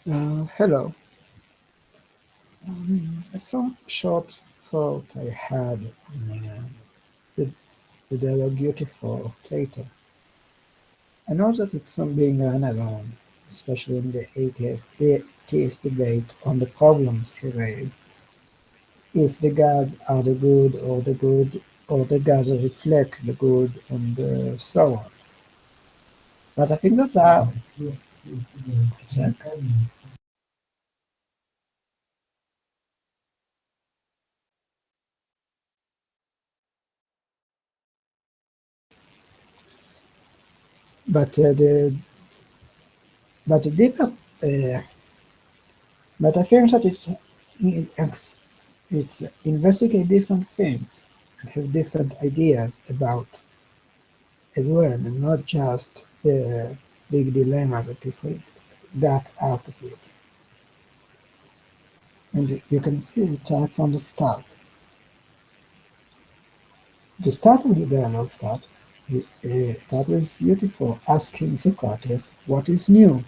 Hello. Some short thought I had on the, the dialogue Euthyphro of Plato. I know that it's some being run around, especially in the atheist debate on the problems he raised. If the gods are the good or the gods reflect the good, and so on. But I think that exactly. But the deeper, uh, but I think that it's investigate different things and have different ideas about as well, and not just the big dilemma that people got out of it. And you can see it right from the start. The start of the dialogue start with Euthyphro asking Socrates what is new.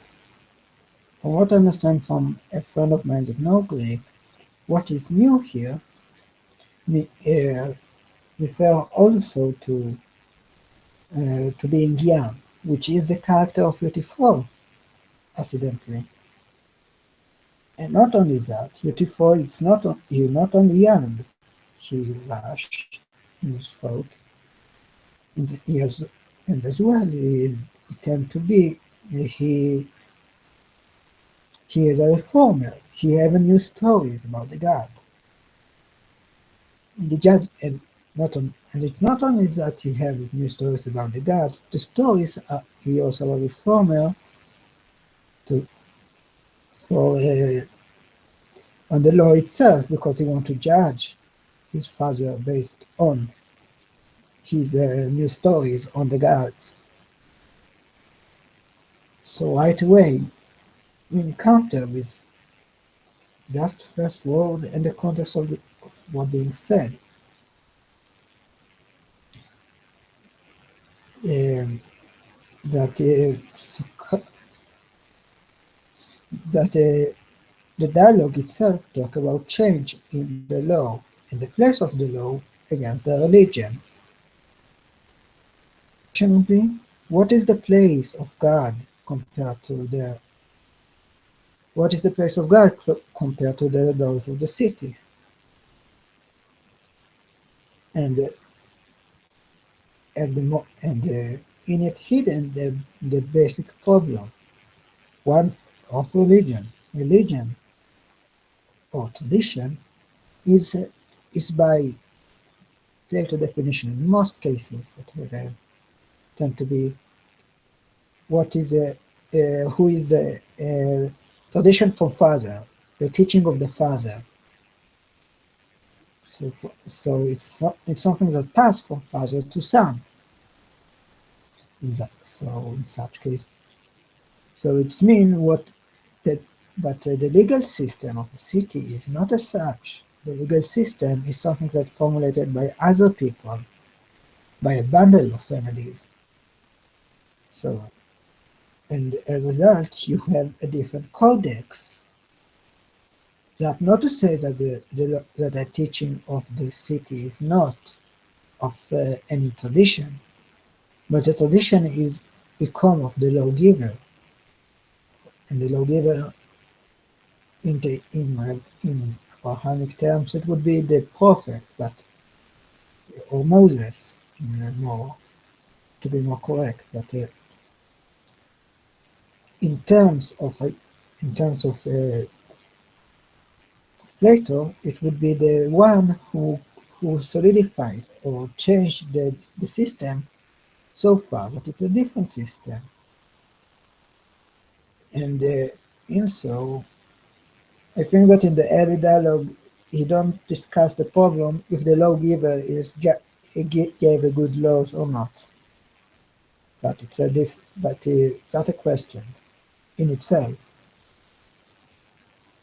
From what I understand from a friend of mine that knows Greek, what is new here uh, refer also to being young, which is the character of Euthyphro, accidentally. And not only that, Euthyphro he's not only young, he rash in his thought, and and as well he tend to be he he is a reformer. He have new stories about the gods. And the judge and it's not only that he have new stories about the god. The stories are he also a reformer to for on the law itself because he want to judge his father based on his new stories on the gods. So right away we encounter with just first word and the context of what being said. Um, that that the dialogue itself talk about change in the law and the place of the law against the religion. Question would be, what is the place of God compared to the what is the place of God compared to the laws of the city? And in it hidden the basic problem, one of religion. Religion or tradition is is by Plato definition in most cases that we read tend to be what is who is the tradition from father, the teaching of the father. So it's something that passed from father to son. In such case, so it's mean what that, but the legal system of the city is not as such. The legal system is something that formulated by other people, by a bundle of families. So, and as a result, you have a different codex. That not to say that the teaching of the city is not of any tradition, but the tradition is become of the lawgiver, and the lawgiver in Abrahamic terms it would be the prophet, but or Moses, more to be more correct. But in terms of Plato, it would be the one who solidified or changed the system so far that it's a different system. And in so, I think that in the early dialogue, he don't discuss the problem if the lawgiver gave a good laws or not. But it's not a question in itself,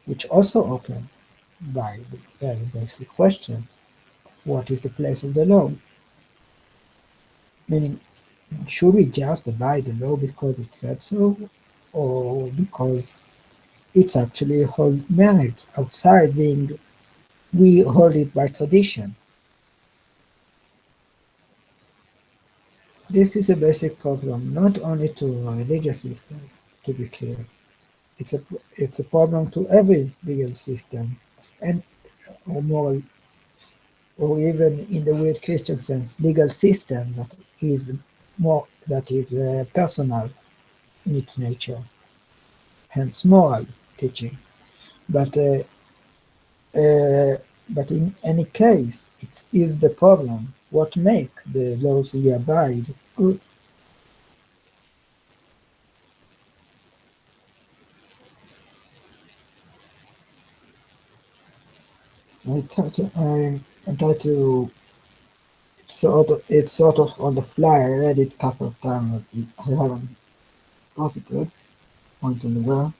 which also open by the very basic question of what is the place of the law. Meaning, should we just abide the law because it said so, or because It's actually hold merit outside being we hold it by tradition. This is a basic problem not only to a religious system, to be clear. It's a, it's a problem to every legal system, and or moral, or even in the weird Christian sense, legal system that is personal in its nature, hence moral teaching. But uh, but in any case, it is the problem. What make the laws we abide good? I try to it's sort of on the fly. I read it a couple of times, but I haven't got it yet. Point in the well.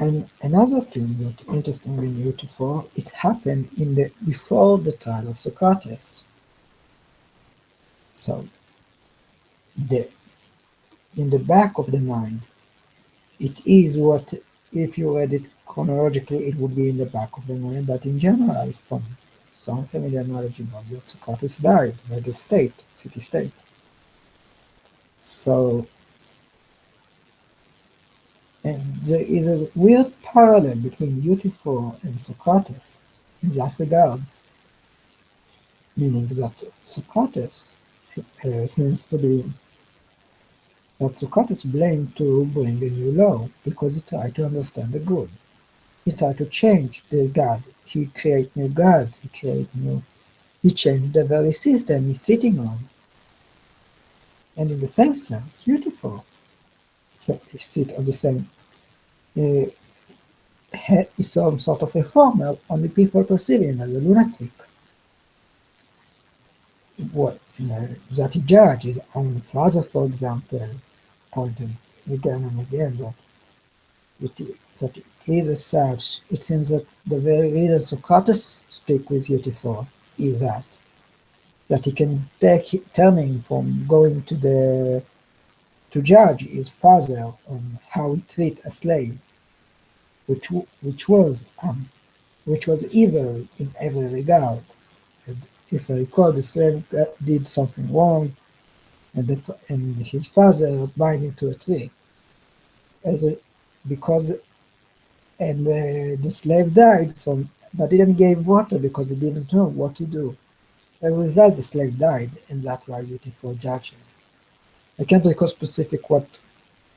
And another thing that interestingly Euthyphro, it happened in the before the trial of Socrates. So the in the back of the mind, it is what if you read it chronologically, it would be in the back of the mind. But in general, from some familiar knowledge about that Socrates died by the state, city state. So and there is a weird parallel between Euthyphro and Socrates in that regards, meaning that Socrates seems to be that Socrates blamed to bring a new law because he tried to understand the good. He tried to change the gods. He create new gods. He changed the very system he's sitting on. And in the same sense, Euthyphro sit on the same uh, is some sort of reformer, only people perceive him as a lunatic. What that he judged his own father, for example, pointed again and again that it is as such. It seems that the very reason Socrates speak with Euthyphro is that he can turn him from going to judge his father on how he treat a slave, which which was which was evil in every regard. And if I recall, the slave did something wrong, and his father bind him to a tree, as a, because the slave died from, but didn't give water because he didn't know what to do. As a result, the slave died, and that's why Euthyphro judged him. I can't recall specific what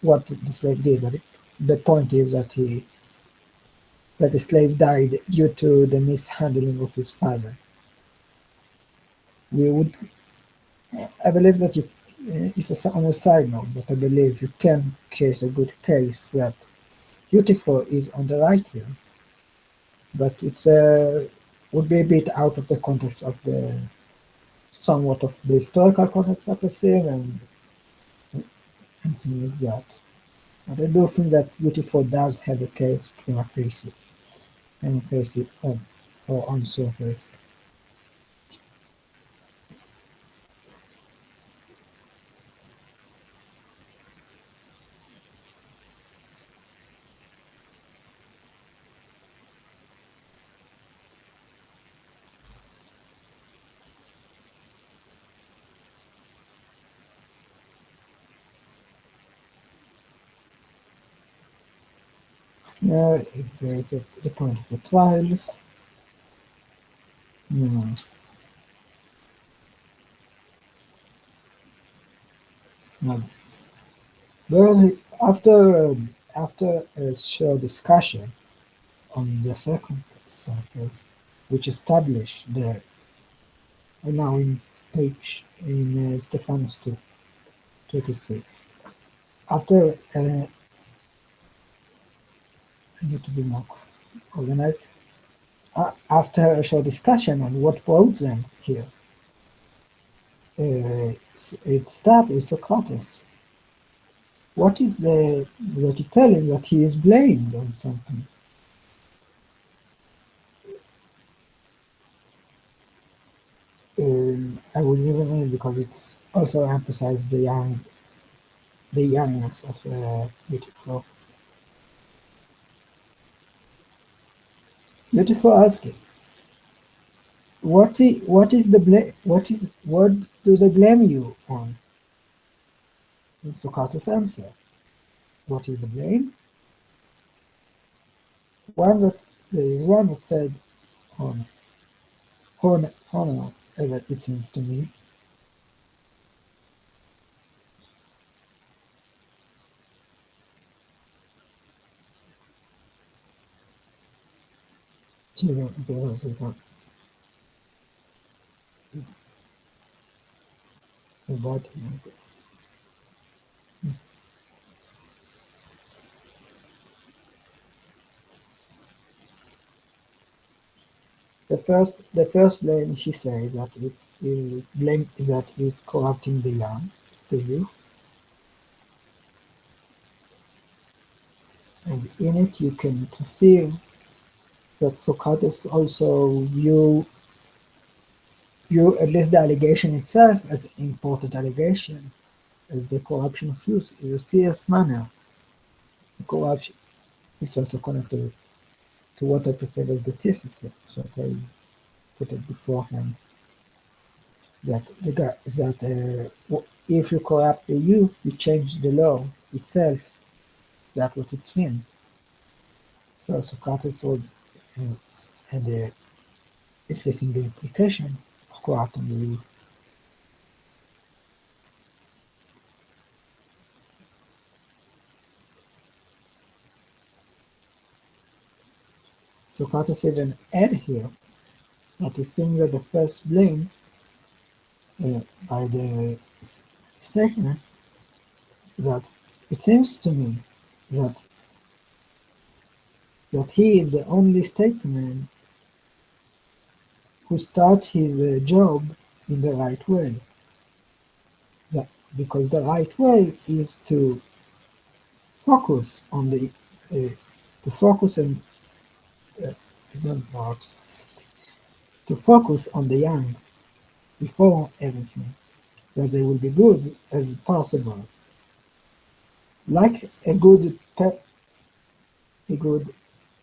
the slave did, but the point is that the slave died due to the mishandling of his father. We would, I believe that it's on a side note, but I believe you can create a good case that Euthyphro is on the right here, but it's would be a bit out of the context of the somewhat of the historical context I perceive and things like that. But I do think that Euthyphro does have a case prima facie or on surface. Yeah, there's the point of the trials. Yeah. Now, well, after a short discussion on the circumstances which establish the now in page in Stephanus 2:23. After I need to be more organized. After a short discussion on what brought them here, it started with Socrates. what is the that you tell him that he is blamed on something? I would never know because it's also emphasized the youngness of Euthyphro. Euthyphro asking, what is the blame? What do they blame you on? Socrates answer, what is the blame? There is one that said honor, honor, as it seems to me. About the first blame she says that blame is that it's corrupting the young, the youth, and in it you can perceive that Socrates also view at least the allegation itself as important allegation, as the corruption of youth in a serious manner. The corruption is also connected to what I perceive as the thesis that I put it beforehand. That if you corrupt the youth, you change the law itself. That's what it's mean. So Socrates was uh, and facing the implication of corrupting the youth. Socrates even add here that he thinks that the first blame by the statement that it seems to me that he is the only statesman who starts his job in the right way. That because the right way is to focus on the to focus and I don't know how to focus on the young before everything, that they will be good as possible, like a good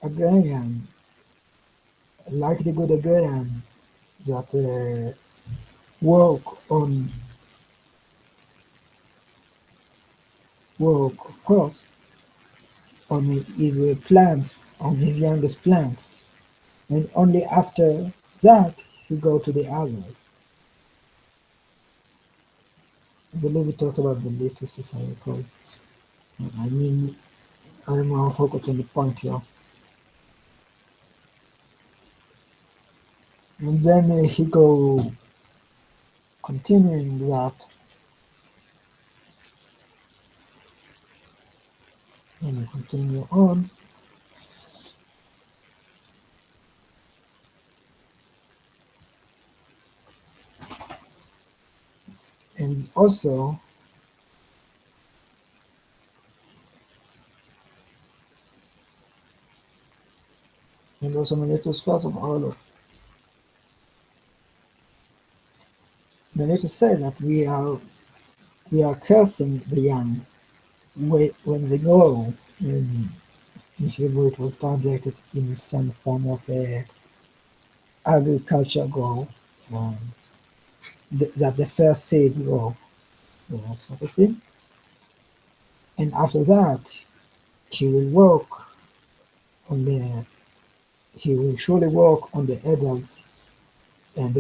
agrarian, like the good agrarian that work on work, of course, on his plants, on his youngest plants, and only after that he go to the others. I believe we talk about the literacy, if I recall. I mean, I'm more focused on the point here. And then he go continuing that, and he continue on, and also Miletus first of all, Miletus says that we are cursing the young when they grow. In Hebrew, it was translated in some form of agriculture grow, um, that the first seeds grow, sort of thing. And after that, he will work on the he will surely work on the adults and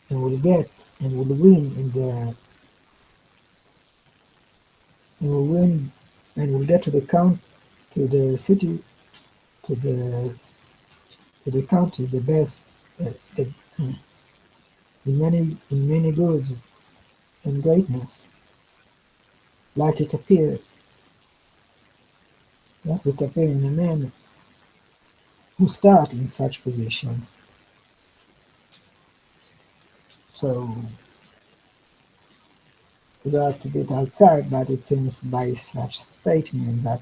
will get and will win in the and will win and will get to the count to the city to the country the best the, in many goods and greatness, like it appeared in a man who start in such position. So that bit outside, but it seems by such statement that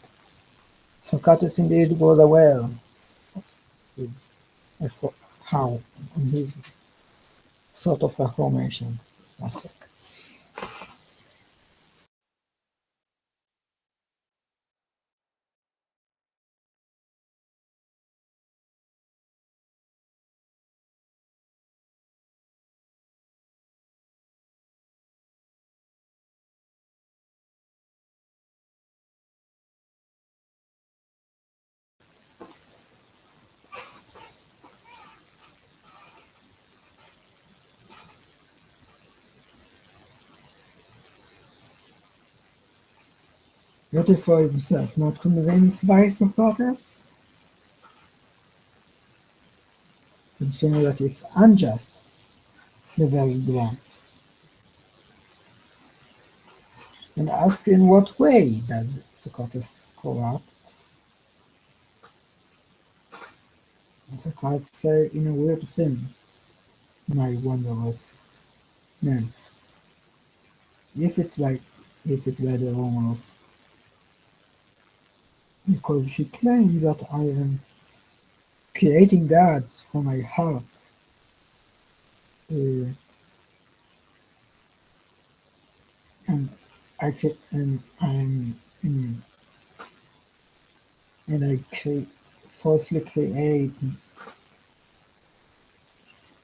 Socrates indeed was aware of his, of how on his sort of reformation. That's it. Euthyphro himself, not convinced by Socrates, and feeling that it's unjust, the very grant, and asked in what way does Socrates corrupt? And Socrates say in a weird thing, my wondrous nymph, if it's by the Romans, because she claims that I am creating gods from my heart, uh, and and I'm and falsely create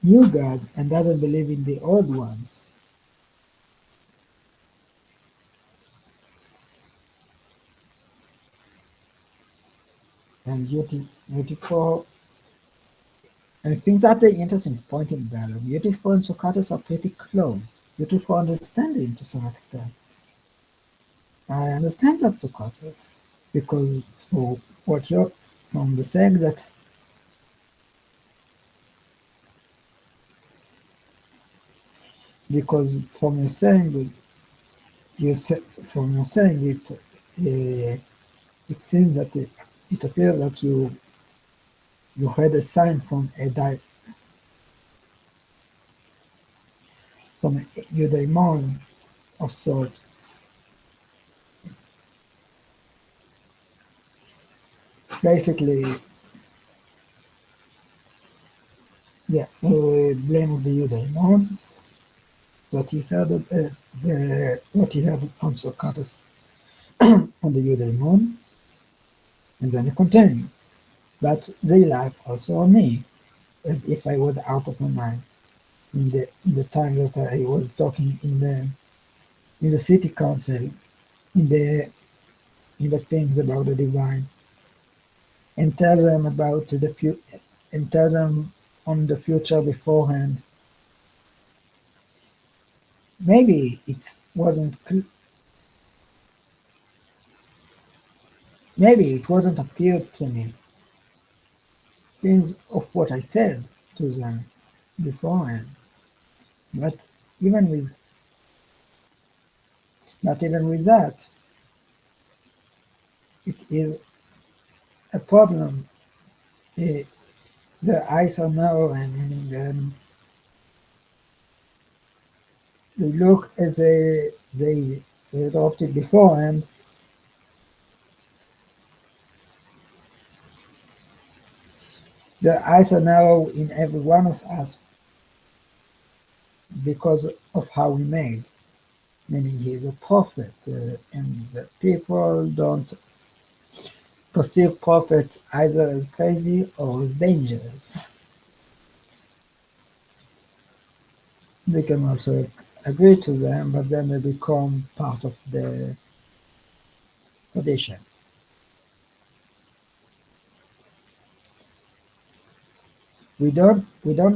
new gods and doesn't believe in the old ones. And Euthyphro, and I think that's the interesting point in dialogue. Euthyphro and Socrates are pretty close. Euthyphro understands him to some extent. I understand that Socrates, because for what you're from the saying that because from your saying from your saying it seems that it appears that you had a sign from a eudaimon of sort. Basically, yeah, blame of the eudaimon that he had what he had from Socrates on the eudaimon, and then he continued. But they laugh also on me, as if I was out of my mind in the time that I was talking in the city council, in the in the things about the divine, and tell them about and tell them on the future beforehand. Maybe it wasn't maybe it wasn't appeared to me things of what I said to them beforehand. But even with even with that, it is a problem. Uh, their eyes are narrow, and meaning they look as they adopted beforehand. Their eyes are narrow in every one of us because of how we made, meaning he is a prophet, and the people don't perceive prophets either as crazy or as dangerous. They can also agree to them, but then they become part of the tradition. We don't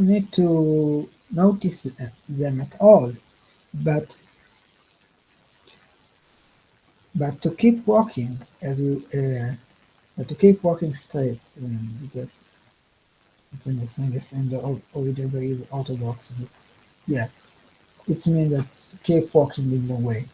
need to notice them at all, but to keep walking as we to keep walking straight. Because it's in the same if in the origin there is orthodox, but yeah, it means that to keep walking in the way.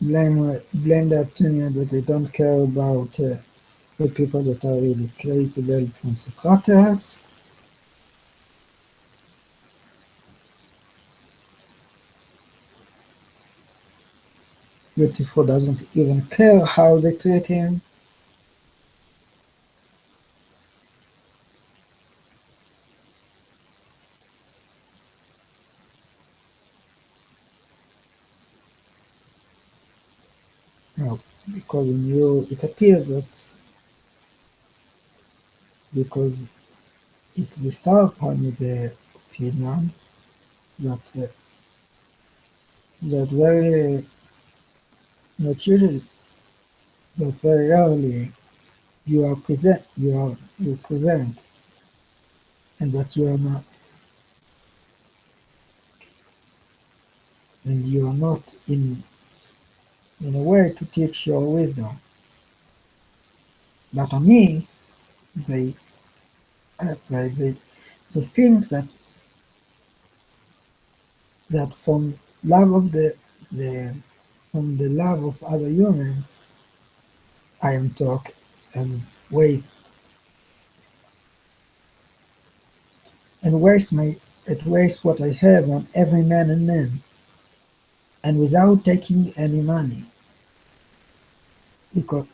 blame the Athenians that they don't care about the people that are really capable from Socrates. Euthyphro doesn't even care how they treat him. No, because in you it appears that because it bestowed upon you the opinion that that very not usually that very rarely you present and that you are not and you are not in a way to teach your wisdom. But on me, they they think that from love of the from the love of other humans, I am talk and waste and waste my waste what I have on every man and man, and without taking any money, because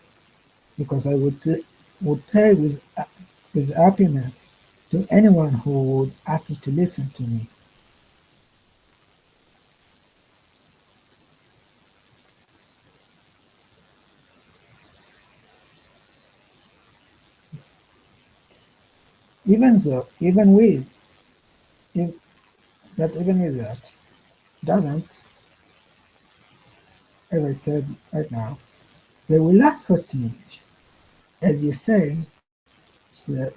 because I would pay with happiness to anyone who would happy to listen to me. Even though, if, but even with that, doesn't, as I said right now, they will laugh at me, as you say, that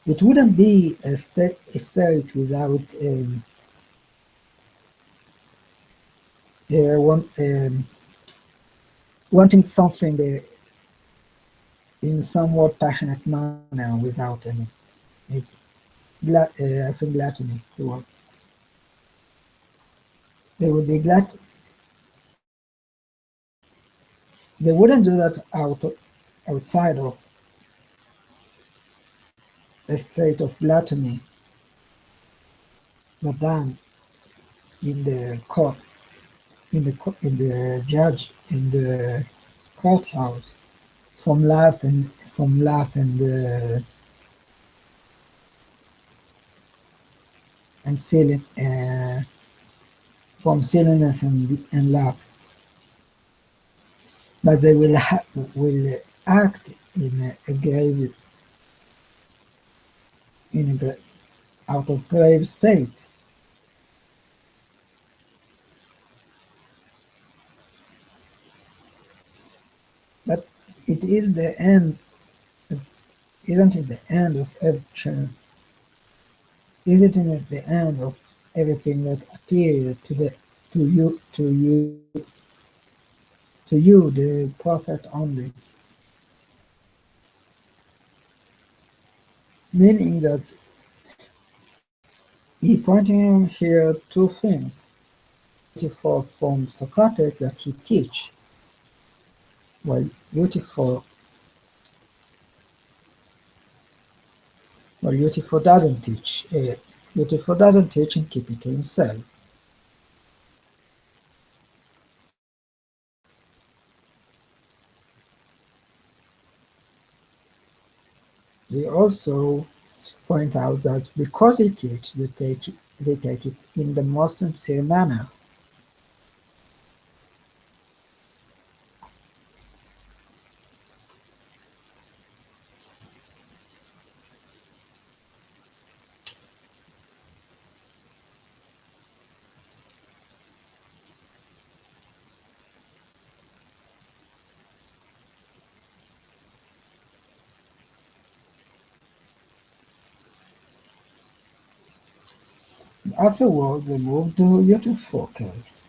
it wouldn't be a state without one, wanting something in somewhat passionate manner without any. It's I think gluttony. They would be glad. They wouldn't do that outside of a state of gluttony, but then in the court, in the judge, in the courthouse, from laugh and silly, from silliness and laugh, but they will act in a grave in a out of grave state. But it is the end, isn't it? The end of everything. Isn't it the end of everything that appeared to you, the prophet only? Meaning that he pointing here two things. Beautiful from Socrates that he teach, while Euthyphro doesn't teach. Euthyphro doesn't teach and keep it to himself. He also point out that because he teaches, they take it in the most sincere manner. Afterward, they moved to Euthyphro case,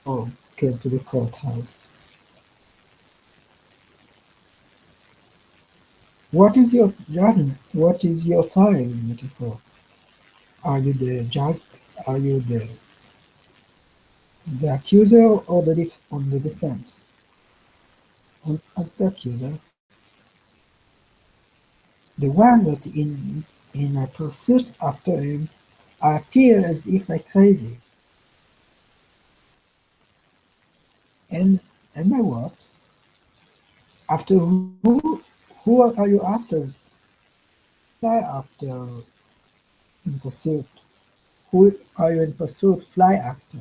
or came to the courthouse. What is your judgment? What is your time, Euthyphro? Are you the judge? Are you the accuser or on the defense? On the accuser, the one that in a pursuit after him, I appear as if I crazy. And am I what? After who are you after? Fly after in pursuit. Who are you in pursuit? Fly after.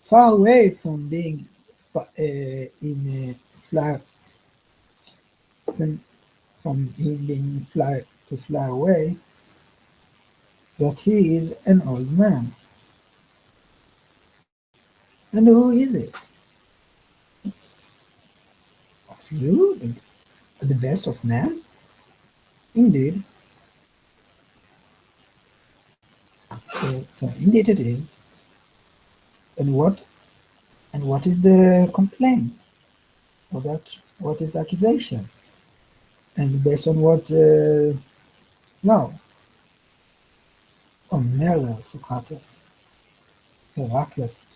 Far away from being in a fly from him being fly to fly away, that he is an old man. And who is it? Of you, the best of men? Indeed. So indeed it is. And what is the complaint? What is the accusation? And based on what law? On murder, Socrates, Heracles.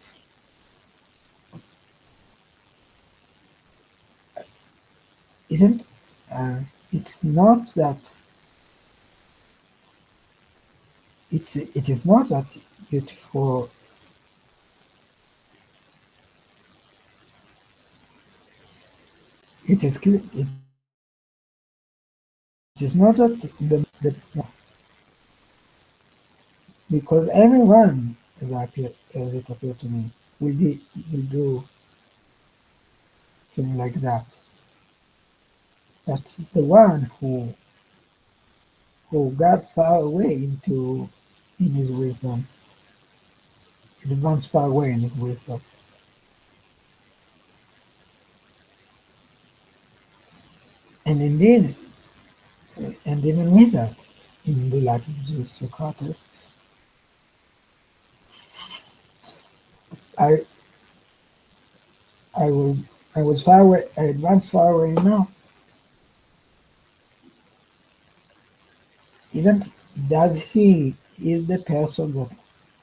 Isn't it's not that it is not that Euthyphro it is it is not that the no, because everyone as it appeared to me will do things like that. That's the one who got far away in his wisdom, advanced far away in his wisdom. And indeed, and even with that, in the life of Socrates, I I was I was far away, I advanced far away enough. Isn't does he is the person that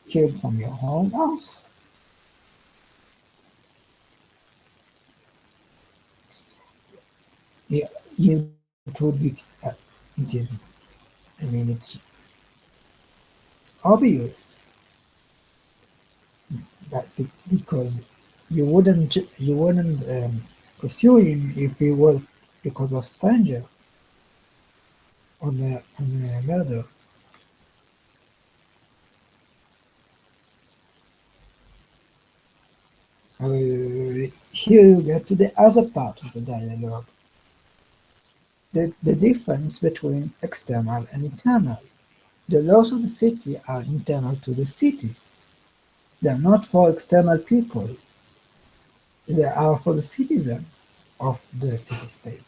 came from your home house? Yeah, it would be. It is. I mean, it's obvious that because you wouldn't pursue him if he was because of stranger on a murder. Here we get to the other part of the dialogue, the difference between external and internal. The laws of the city are internal to the city. They are not for external people. They are for the citizen of the city-state.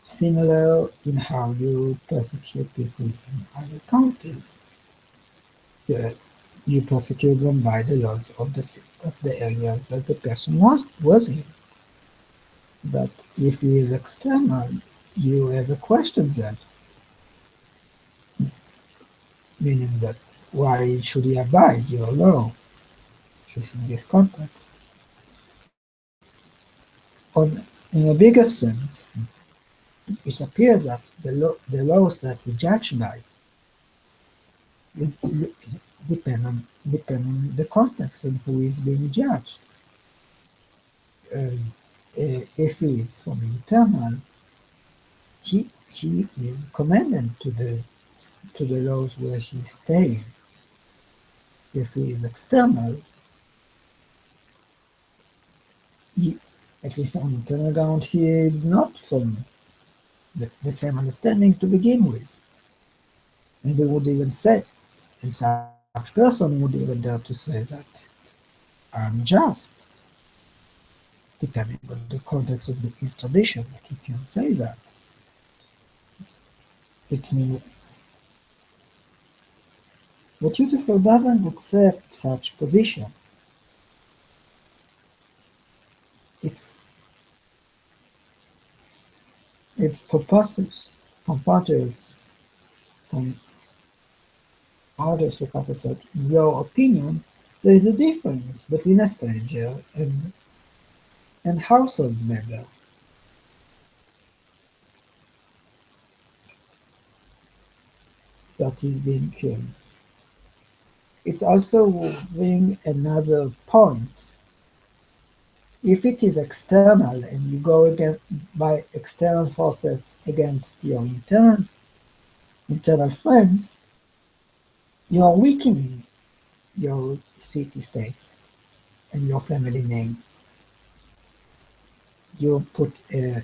Similar in how you persecute people in other countries. Yeah, you persecute them by the laws of the area that the person was in. But if he is external, you have a question then, meaning that why should he abide your law? In this context. In a bigger sense, it appears that the laws that we judge by depend on the context of who is being judged. If he is from internal, he is commanded to the laws where he is staying. If he is external, he, at least on internal ground, he is not from the same understanding to begin with. And they would even say, and such person would even dare to say that I'm just, depending on the context of his tradition, but he can say that. It's mean But Euthyphro doesn't accept such position. It's preposterous from others who said, in your opinion, there is a difference between a stranger and household member. That is being killed. It also brings another point. If it is external and you go against, by external forces against your internal friends, you are weakening your city-state and your family name. You put, as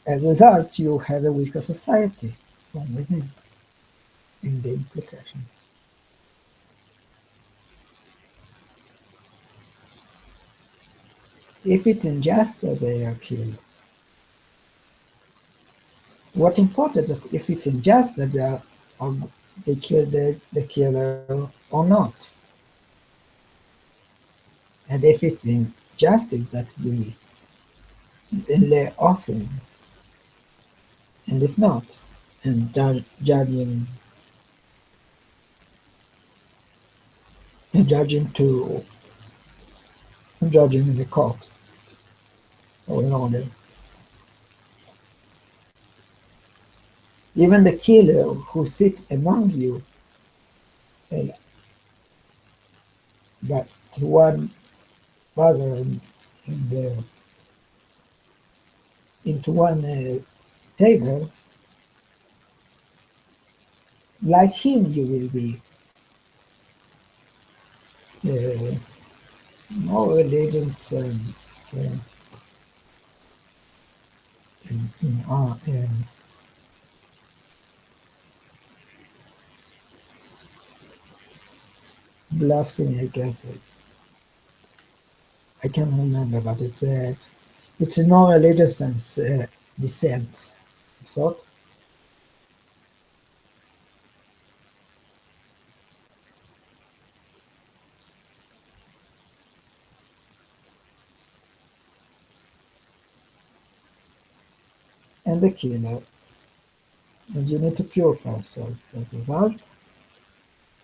a result, you have a weaker society from within in the implication. If it's unjust that they are killed, what important is that if it's unjust that they kill the killer or not. And if it's injustice that we lay off him, and if not, and judge him in the court or in order. Even the killer who sit among you, uh, but one brother in the into one table, like him you will be more religious and bluffing, I guess. I can't remember, but it's a non-religious sense descent thought. And the killer, and you need to purify yourself as a result.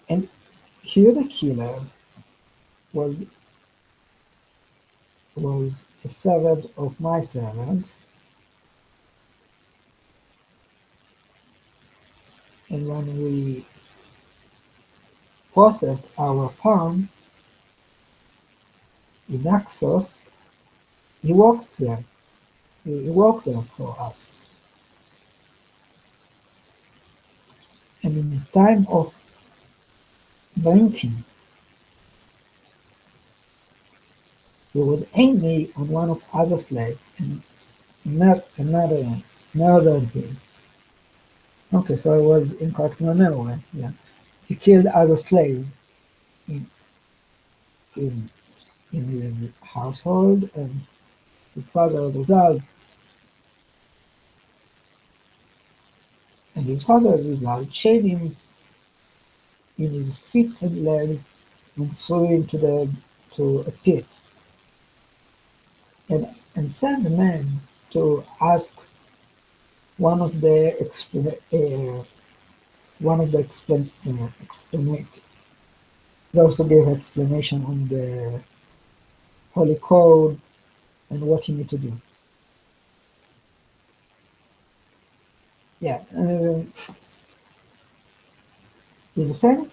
And here the killer was a servant of my servants, and when we processed our farm in Naxos, he worked there. He worked there for us. And in time of drinking, he was angry on one of other slaves and murdered him. Okay, so it was in Cartmanel, yeah. He killed other slaves in, in, in his household, and his father was result, and his father as a result chained him in his feet and legs and threw him to a pit, and sent a man to ask one of the explanate. He also gave explanation on the holy code and what you need to do. Yeah, at the same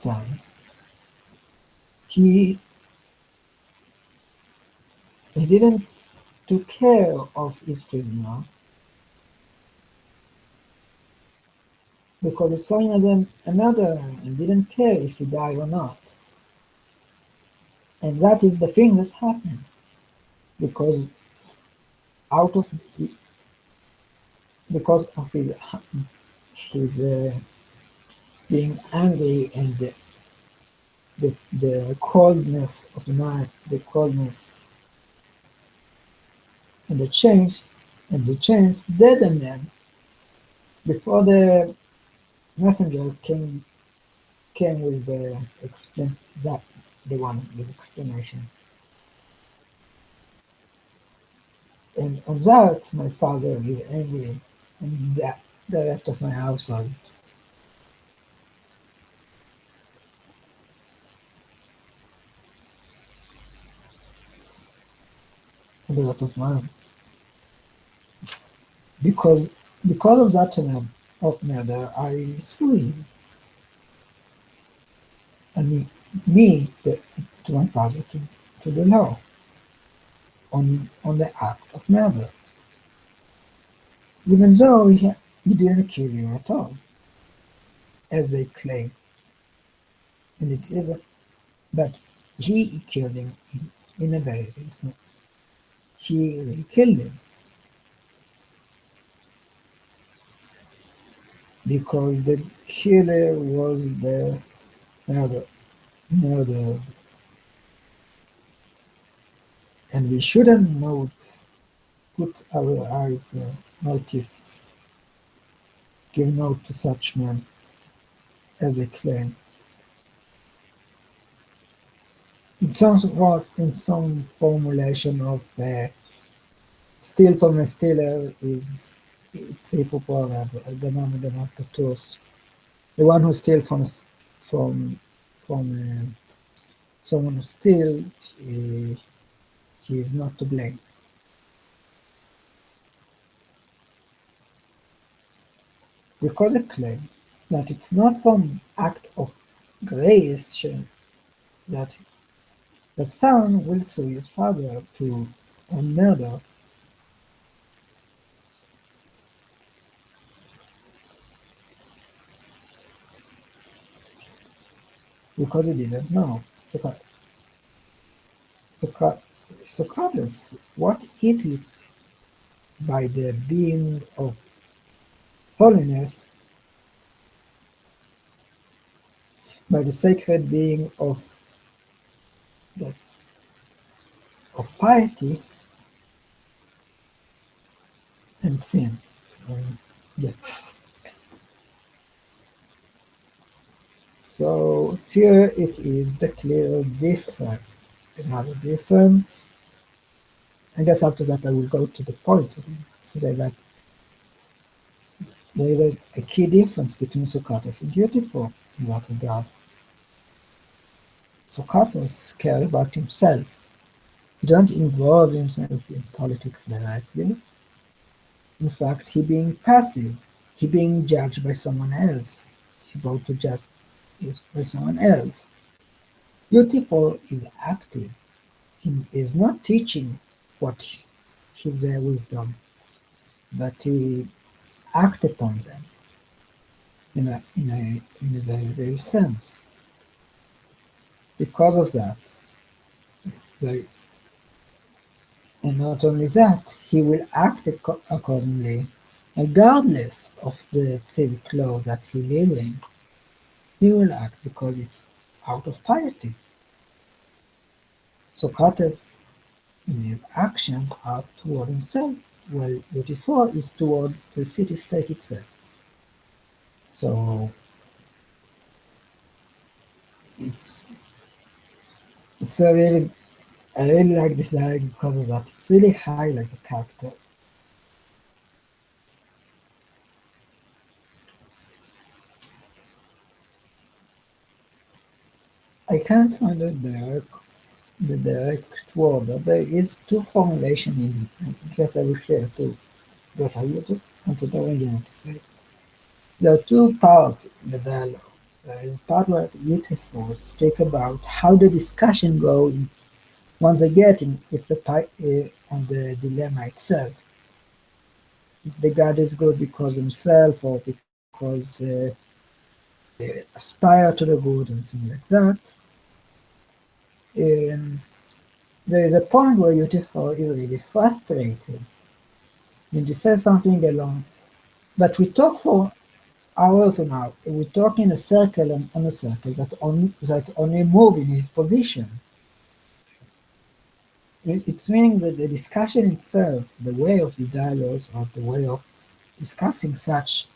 time, he didn't took care of his prisoner because he saw him as a murderer and didn't care if he died or not. And that is the thing that happened because out of because of his being angry and the coldness of the night, the coldness and the chains deadened them before the messenger came with the one with explanation. And on that, my father is angry, and the rest of my household. And the rest of my because because of that of murder, I sue him and to my father to the law on the act of murder, even though he didn't kill him at all, as they claim, and it even but he killed him in a very reason. He really killed him because the killer was the murder, murdered, and we shouldn't put our eyes notice, give note to such men as they claim. In some formulation of steal from a stealer is it's a popular the the one who steals from someone who steals, he is not to blame. Because I claim that it's not from act of grace that that son will sue his father to on murder because he didn't know. Soc- Socrates, what is it by the being of holiness, by the sacred being the, of piety and sin? And, yeah. So here it is the clear difference. Another difference. I guess after that I will go to the point. So that there is a key difference between Socrates and Euthyphro in that regard. Socrates cared about himself. He don't involve himself in politics directly. In fact, he being passive, he being judged by someone else. He brought to justice by someone else. Euthyphro is active. He is not teaching what his wisdom, but he act upon them in a very very sense. Because of that, they, and not only that, he will act accordingly, regardless of the civic law that he lives in. He will act because it's out of piety. Socrates, in his action, are toward himself, while Euthyphro is toward the city-state itself. So it's it's a really I really like this dialogue because of that. It's really highlight the character. I can't find the direct word, but there is two formulation in it. I guess I will share two. But I want to original to say. There are two parts in the dialogue. There is part where Euthyphro speak about how the discussion goes once they get in if on the dilemma itself. If the god is good because himself or because they aspire to the good and things like that. And there is a point where Euthyphro is really frustrated and he says something along. But we talk for hours and hours. We talk in a circle and on a circle that only move in his position. It's meaning that the discussion itself, the way of the dialogues or the way of discussing such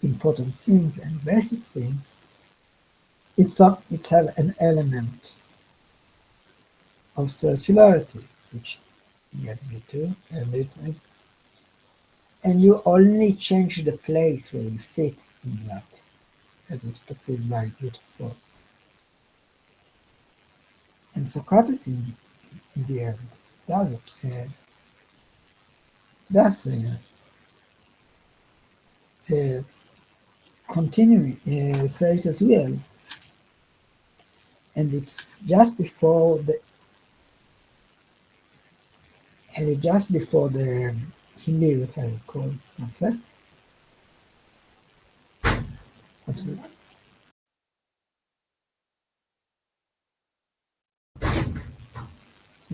important things and basic things, it have an element of circularity, which you admit to, and you only change the place where you sit in that, as it's perceived by Euthyphro. And Socrates, in the end, does does uh, continue say it as well, and it's just before the he leave, if I recall. What's that? What's that?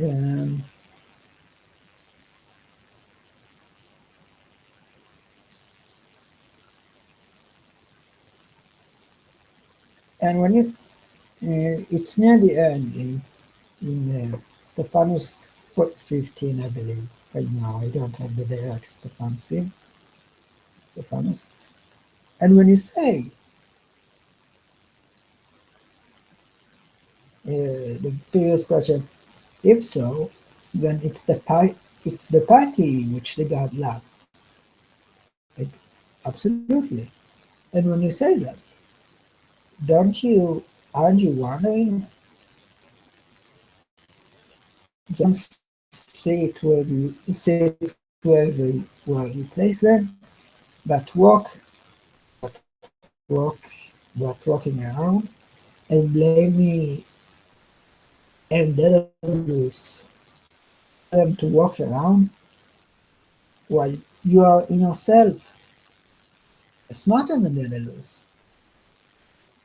Um, and when it's near the end in Stephanus 15, I believe. Right now, I don't have the direct Stephanus. And when you say the previous question, if so, then it's the piety which the God loves. Like, absolutely. And when you say that, aren't you wondering, then see it where you place them, but walk, but walking around and blame me and Daedalus them to walk around while you are in yourself smarter than Daedalus,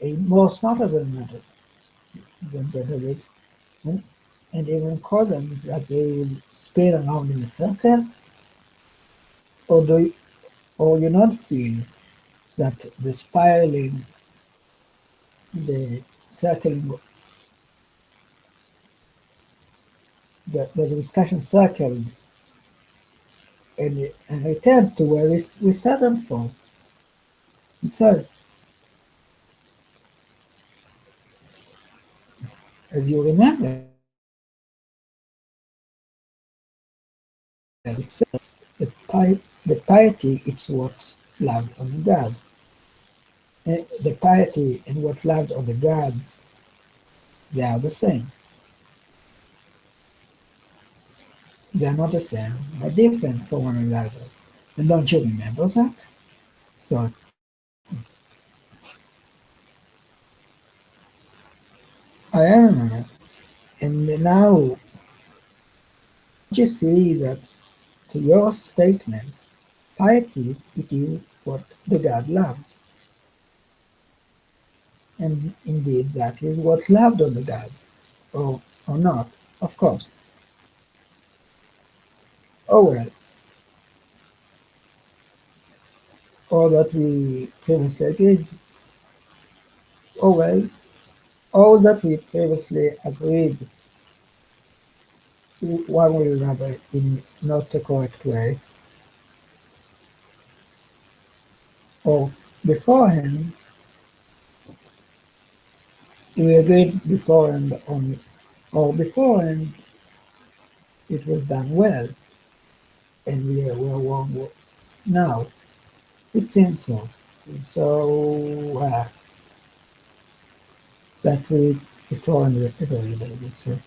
more smarter than Daedalus, and even causes that they will spin around in a circle, or or you not feel that the spiraling, the circling, the discussion circled and return to where we started from. So, as you remember, it's the piety it's what's loved on God. The piety and what's loved on the gods, they are the same. They are not the same, they're different from one another. And don't you remember that? So I am, and now you see that to your statements, piety it is what the God loves. And indeed that is what loved on the gods, or not, of course. Oh well, all that we previously agreed, oh well, all that we previously agreed one way or another in not the correct way, or beforehand, we agreed beforehand on, or beforehand it was done well, and we were wrong now. It seems so. So that we beforehand agreed, I would say.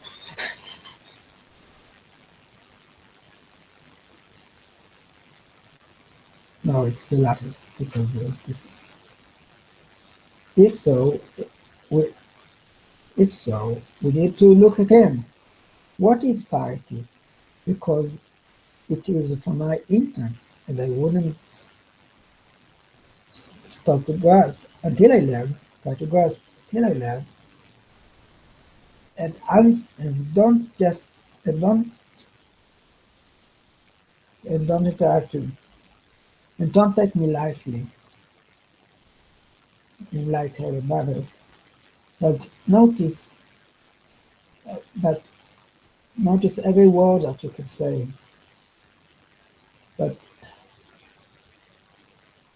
No, it's the latter, because there's this. If so, we, if so, we need to look again. What is piety? Because it is for my interest, and I wouldn't stop to grasp until I learn, try to grasp till I learn, and don't just and don't interact with, and don't take me lightly in light-hearted manner, but but notice every word that you can say, but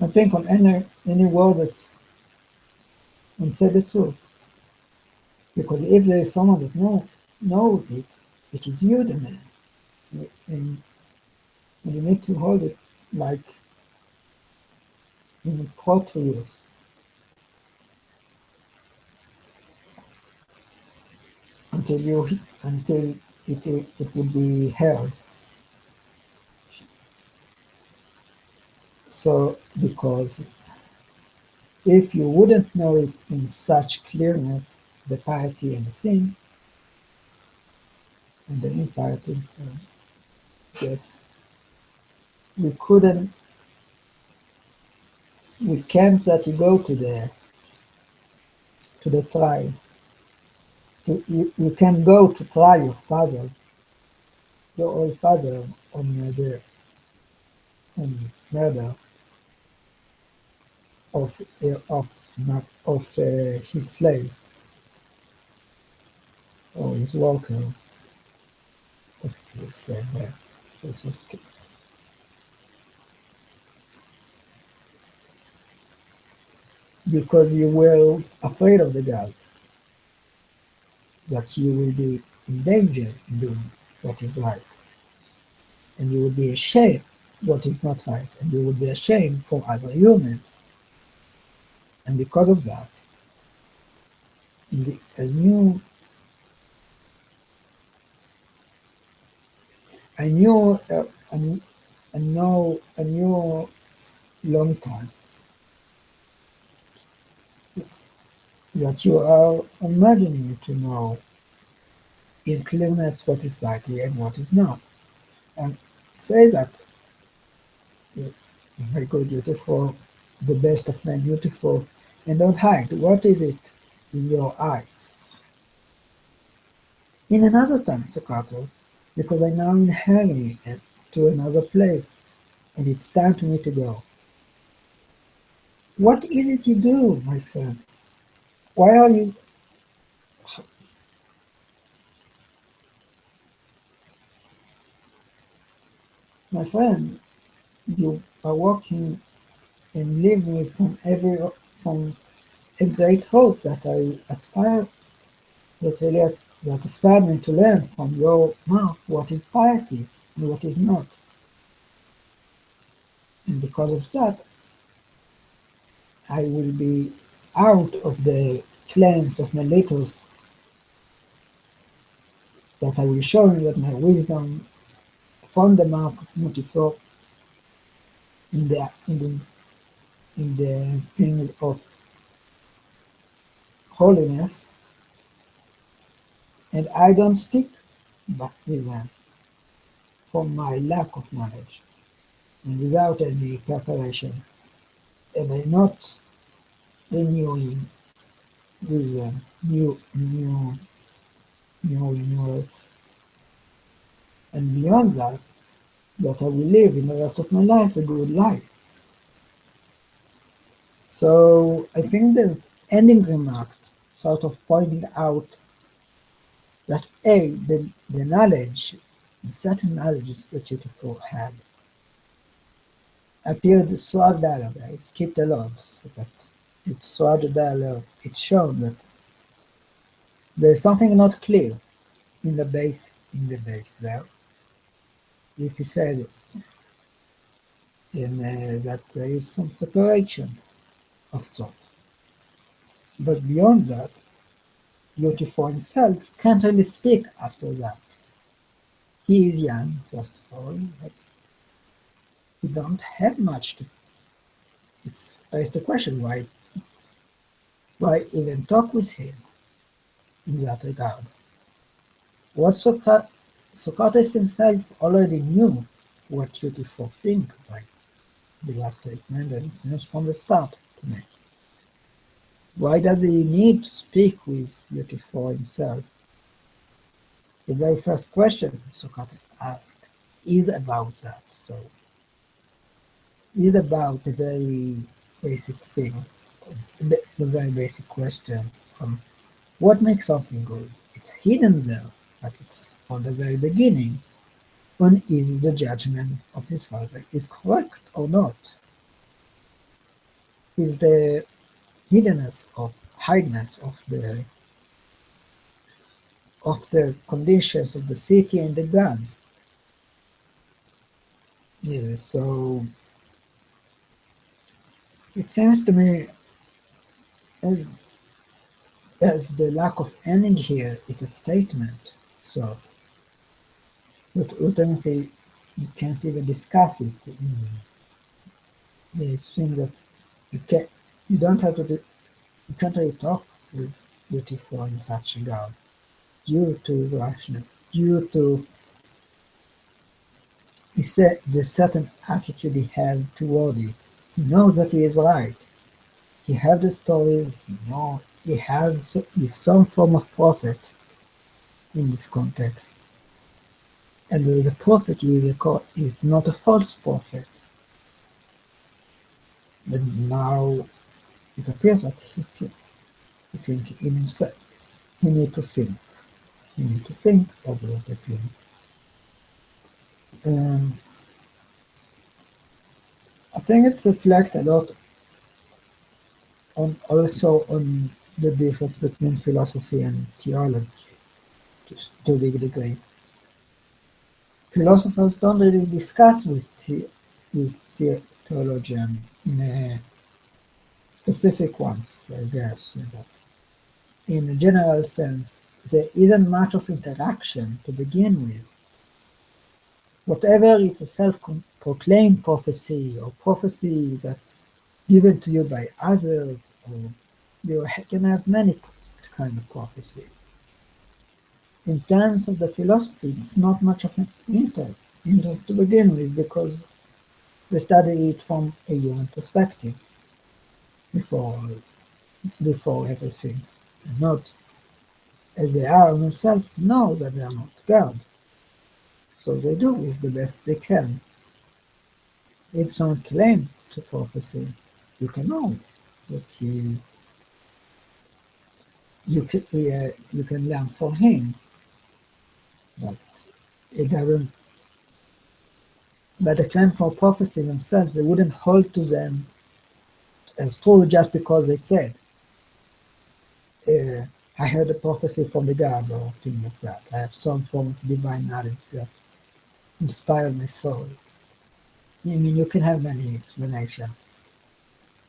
and think on any word that's and say the truth. Because if there is someone that knows it, it is you, the man, and you need to hold it like in Proteus until it will be heard. So because if you wouldn't know it in such clearness, the piety and the sin and the impiety, yes, we couldn't, we can't that you go to the trial. You can go to try your father, your old father on murder of his slave or his worker. It's there. Because you were afraid of the gods, that you will be in danger in doing what is right, and you will be ashamed what is not right, and you will be ashamed for other humans. And because of that, a new I knew a new long time that you are imagining to know in clearness what is rightly and what is not. And say that I go beautiful, the best of men beautiful, and don't hide. What is it in your eyes? In another time, Socrates, because I now inhale to another place, and it's time for me to go. What is it you do, my friend? Why are you, my friend? You are walking and leave me from a great hope that I aspire that aspire me to learn from your mouth what is piety and what is not. And because of that, I will be out of the claims of Meletus that I will show you that my wisdom from the mouth of Euthyphro in the things of holiness, and I don't speak but with them from my lack of knowledge and without any preparation, and I'm not renewing with new renewals, and beyond that, that I will live in the rest of my life a good life. So I think the ending remark sort of pointing out that the knowledge, the certain knowledge that Euthyphro had, appeared throughout dialogue. I skipped a lot, but it's throughout the dialogue. It showed that there's something not clear in the base there. If he said that there is some separation of thought, but beyond that, Euthyphro himself can't really speak after that. He is young, first of all, but he don't have much to. It's raised the question why even talk with him in that regard. What Socrates himself already knew what Euthyphro think by the last statement, and it seems from the start to me. Why does he need to speak with Euthyphro himself? The very first question Socrates asked is about that. So is about the very basic thing, the very basic questions. What makes something good? It's hidden there, but it's from the very beginning. When is the judgment of his father is correct or not? is the hiddenness of the conditions of the city and the gods. Yeah, so it seems to me as the lack of ending here is a statement, so but ultimately you can't even discuss it. It seems that you can you don't have to do, you can't really talk with Euthyphro in such regard due to his rashness, due to the certain attitude he had toward it. He knows that he is right. He has the stories, he's some form of prophet in this context. And there is a prophet, he is not a false prophet. But now it appears that he think in himself. He need to think. He need to think of what he thinks. Um, I think it's reflect a lot on the difference between philosophy and theology to a big degree. Philosophers don't really discuss with theologian in a specific ones, I guess. But in a general sense, there isn't much of interaction to begin with. Whatever it's a self-proclaimed prophecy or prophecy that given to you by others, or you can have many kind of prophecies. In terms of the philosophy, it's not much of an interest to begin with because we study it from a human perspective before everything, and not as they are themselves know that they are not God. So they do with the best they can. If someone claims to prophecy, you can know that you can learn from him, but it doesn't. But the claim for prophecy themselves, they wouldn't hold to them as true just because they said, I heard a prophecy from the gods or things like that. I have some form of divine knowledge that inspired my soul. I mean, you can have many explanations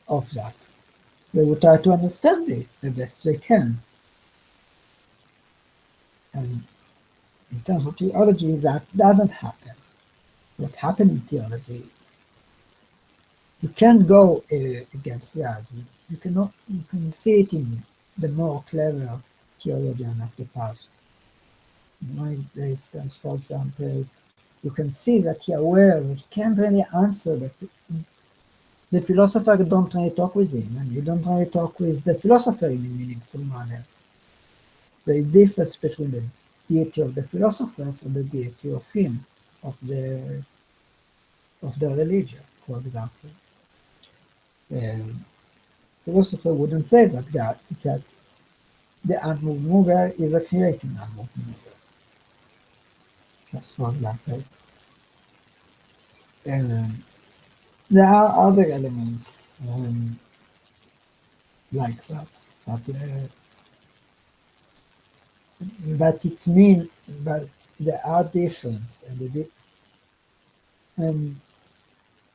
of that. They will try to understand it the best they can. And in terms of theology, that doesn't happen. What happened in theology, you can't go against God. You can see it in the more clever theologian of the past. In my instance, for example, you can see that he aware that he can't really answer the philosopher don't really talk with him, and he don't really talk with the philosopher in a meaningful manner. There is difference between the deity of the philosophers and the deity of him, of the religion, for example. The philosopher wouldn't say that the unmoved mover is a creating unmoved mover. Just for example. Um, there are other elements like that, but it's mean, but there are difference, and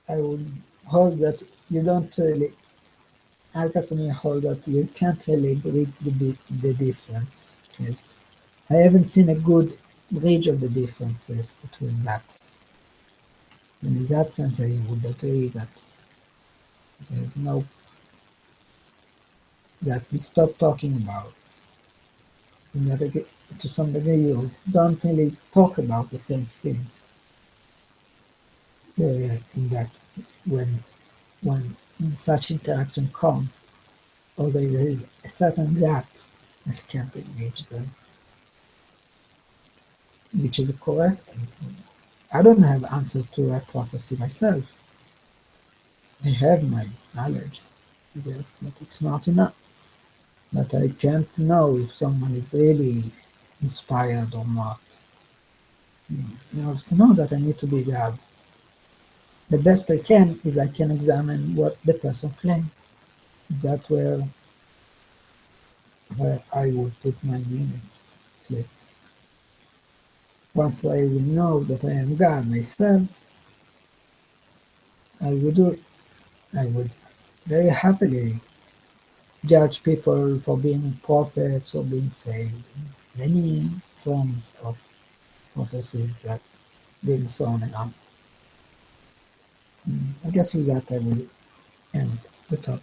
I would hold that you don't really. I personally hold that you can't really read the difference. Yes. I haven't seen a good bridge of the differences between that. And in that sense, I would agree that there's no that we stop talking about. In that, to some degree, you don't really talk about the same thing. In that, when when such interaction comes, or there is a certain gap that can't be reached, which is correct. I don't have answer to that prophecy myself. I have my knowledge, yes, but it's not enough. But I can't know if someone is really inspired or not. In order to know that, I need to be God. The best I can is I can examine what the person claims. That where I would put my name, at least. Once I will know that I am God myself, I would do it. I would very happily judge people for being prophets or being saved. Many forms of prophecies that being sown around. I guess with that I will end the talk.